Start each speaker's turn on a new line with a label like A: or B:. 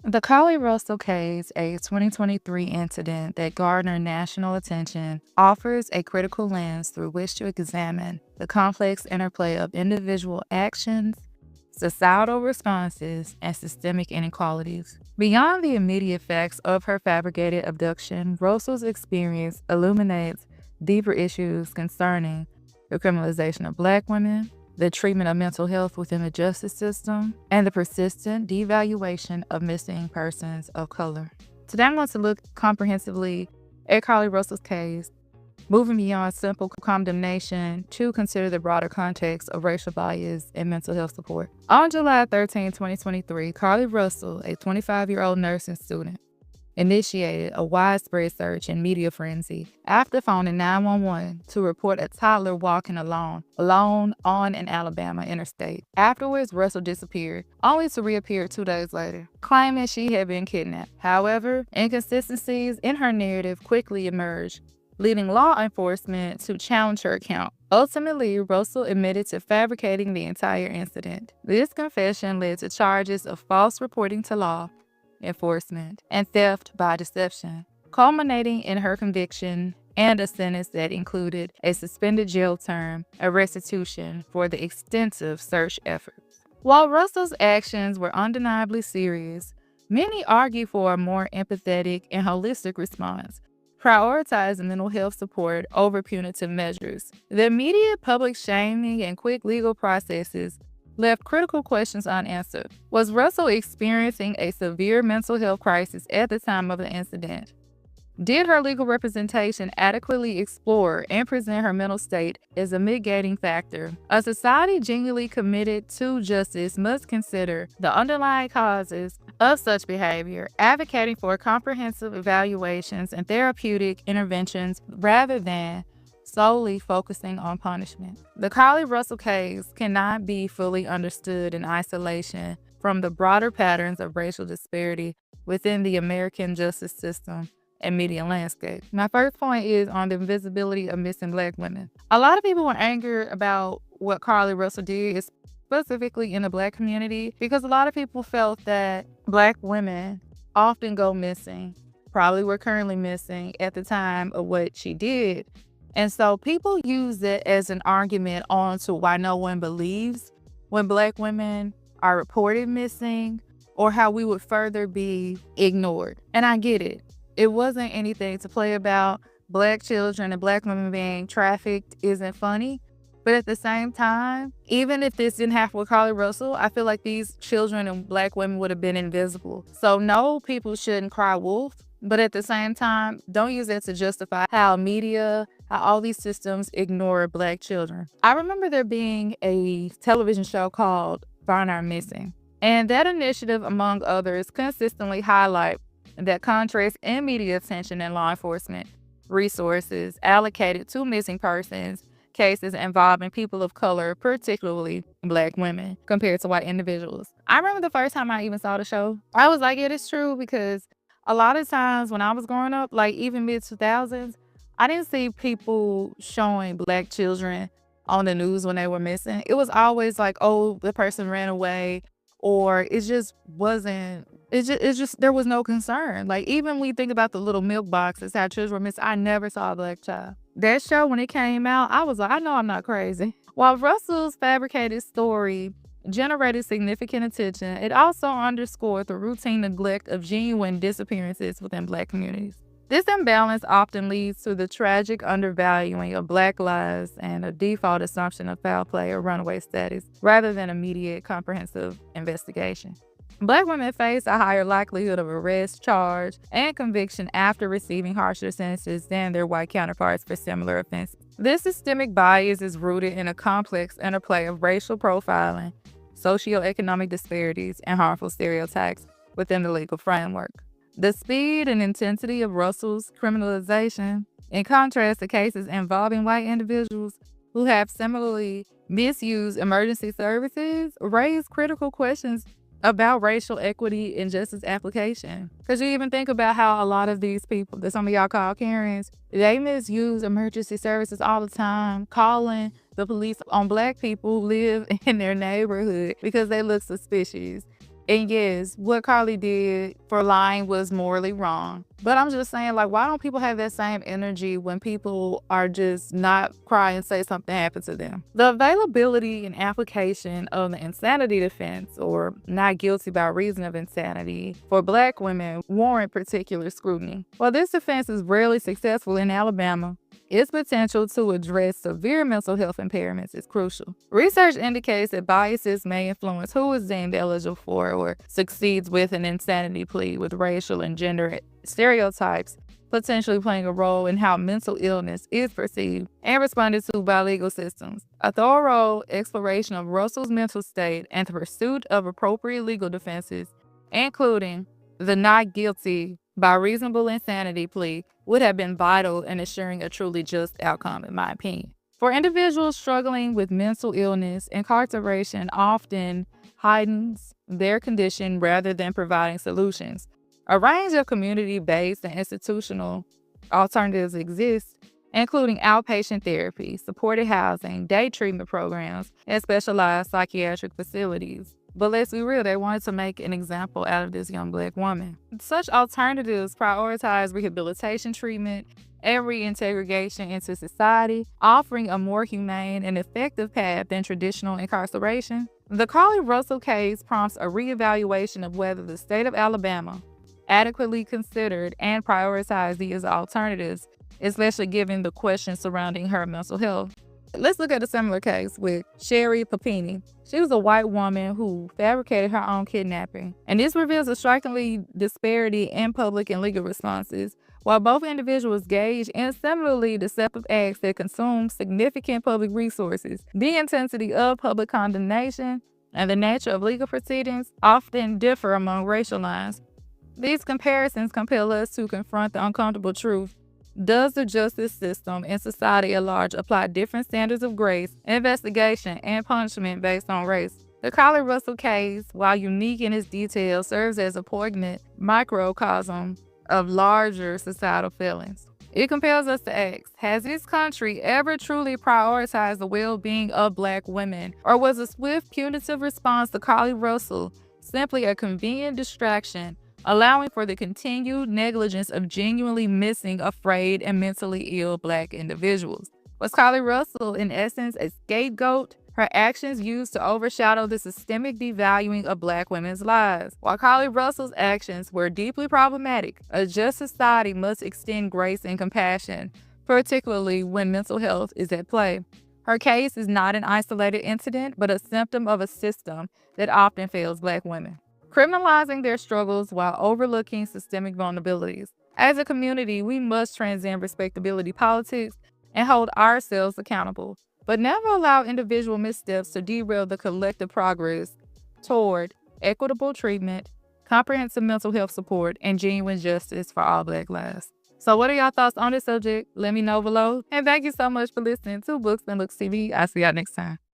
A: The Carlee Russell case, a 2023 incident that garnered national attention, offers a critical lens through which to examine the complex interplay of individual actions, societal responses, and systemic inequalities. Beyond the immediate facts of her fabricated abduction, Russell's experience illuminates deeper issues concerning the criminalization of Black women, the treatment of mental health within the justice system, and the persistent devaluation of missing persons of color. Today I'm going to look comprehensively at Carlee Russell's case, moving beyond simple condemnation to consider the broader context of racial bias and mental health support. On July 13, 2023, Carlee Russell, a 25-year-old nursing student, initiated a widespread search and media frenzy after phoning 911 to report a toddler walking alone on an Alabama interstate. Afterwards, Russell disappeared, only to reappear 2 days later, claiming she had been kidnapped. However, inconsistencies in her narrative quickly emerged, leading law enforcement to challenge her account. Ultimately, Russell admitted to fabricating the entire incident. This confession led to charges of false reporting to law enforcement and theft by deception, culminating in her conviction and a sentence that included a suspended jail term, a restitution for the extensive search efforts. While Russell's actions were undeniably serious, many argue for a more empathetic and holistic response, prioritizing mental health support over punitive measures. The immediate public shaming and quick legal processes left critical questions unanswered. Was Russell experiencing a severe mental health crisis at the time of the incident? Did her legal representation adequately explore and present her mental state as a mitigating factor? A society genuinely committed to justice must consider the underlying causes of such behavior, advocating for comprehensive evaluations and therapeutic interventions rather than solely focusing on punishment. The Carlee Russell case cannot be fully understood in isolation from the broader patterns of racial disparity within the American justice system and media landscape. My first point is on the invisibility of missing Black women. A lot of people were angry about what Carlee Russell did, specifically in the Black community, because a lot of people felt that Black women often go missing, probably were currently missing at the time of what she did. And so people use it as an argument on to why no one believes when Black women are reported missing, or how we would further be ignored. And I get it. It wasn't anything to play about. Black children and Black women being trafficked isn't funny. But at the same time, even if this didn't happen with Carlee Russell, I feel like these children and Black women would have been invisible. So no, people shouldn't cry wolf. But at the same time, don't use that to justify how all these systems ignore Black children. I remember there being a television show called Find Our Missing. And that initiative, among others, consistently highlight that contrast in media attention and law enforcement resources allocated to missing persons cases involving people of color, particularly Black women, compared to white individuals. I remember the first time I even saw the show, I was like, yeah, it's true, because a lot of times when I was growing up, like even mid-2000s, I didn't see people showing Black children on the news when they were missing. It was always like, oh, the person ran away, or it just wasn't, there was no concern. Like even when we think about the little milk boxes, how children were missing, I never saw a Black child. That show, when it came out, I was like, I know I'm not crazy. While Russell's fabricated story generated significant attention, it also underscored the routine neglect of genuine disappearances within Black communities. This imbalance often leads to the tragic undervaluing of Black lives and a default assumption of foul play or runaway status, rather than immediate comprehensive investigation. Black women face a higher likelihood of arrest, charge, and conviction after receiving harsher sentences than their white counterparts for similar offenses. This systemic bias is rooted in a complex interplay of racial profiling, socioeconomic disparities, and harmful stereotypes within the legal framework. The speed and intensity of Russell's criminalization, in contrast to cases involving white individuals who have similarly misused emergency services, raise critical questions about racial equity and justice application. Because you even think about how a lot of these people that some of y'all call Karens, they misuse emergency services all the time, calling the police on Black people who live in their neighborhood because they look suspicious. And yes, what Carlee did for lying was morally wrong. But I'm just saying, like, why don't people have that same energy when people are just not cry and say something happened to them? The availability and application of the insanity defense, or not guilty by reason of insanity, for Black women warrant particular scrutiny. While this defense is rarely successful in Alabama, its potential to address severe mental health impairments is crucial. Research indicates that biases may influence who is deemed eligible for or succeeds with an insanity plea, with racial and gender stereotypes potentially playing a role in how mental illness is perceived and responded to by legal systems. A thorough exploration of Russell's mental state and the pursuit of appropriate legal defenses, including the not guilty by reasonable insanity plea, would have been vital in ensuring a truly just outcome, in my opinion. For individuals struggling with mental illness, incarceration often heightens their condition rather than providing solutions. A range of community-based and institutional alternatives exist, including outpatient therapy, supported housing, day treatment programs, and specialized psychiatric facilities. But let's be real, they wanted to make an example out of this young Black woman. Such alternatives prioritize rehabilitation treatment and reintegration into society, offering a more humane and effective path than traditional incarceration. The Carlee Russell case prompts a reevaluation of whether the state of Alabama adequately considered and prioritized these alternatives, especially given the questions surrounding her mental health. Let's look at a similar case with Sherry Papini. She was a white woman who fabricated her own kidnapping, and this reveals a strikingly disparity in public and legal responses. While both individuals engaged in similarly deceptive acts that consume significant public resources, the intensity of public condemnation and the nature of legal proceedings often differ among racial lines. These comparisons compel us to confront the uncomfortable truth. Does the justice system and society at large apply different standards of grace, investigation, and punishment based on race? The Carlee Russell case, while unique in its details, serves as a poignant microcosm of larger societal feelings. It compels us to ask, has this country ever truly prioritized the well-being of Black women? Or was a swift, punitive response to Carlee Russell simply a convenient distraction, allowing for the continued negligence of genuinely missing, afraid, and mentally ill Black individuals? Was Carlee Russell, in essence, a scapegoat? Her actions used to overshadow the systemic devaluing of Black women's lives. While Carlee Russell's actions were deeply problematic, a just society must extend grace and compassion, particularly when mental health is at play. Her case is not an isolated incident, but a symptom of a system that often fails Black women, criminalizing their struggles while overlooking systemic vulnerabilities. As a community, we must transcend respectability politics and hold ourselves accountable, but never allow individual missteps to derail the collective progress toward equitable treatment, comprehensive mental health support, and genuine justice for all Black lives. So what are y'all thoughts on this subject? Let me know below. And thank you so much for listening to Books and Looks TV. I'll see y'all next time.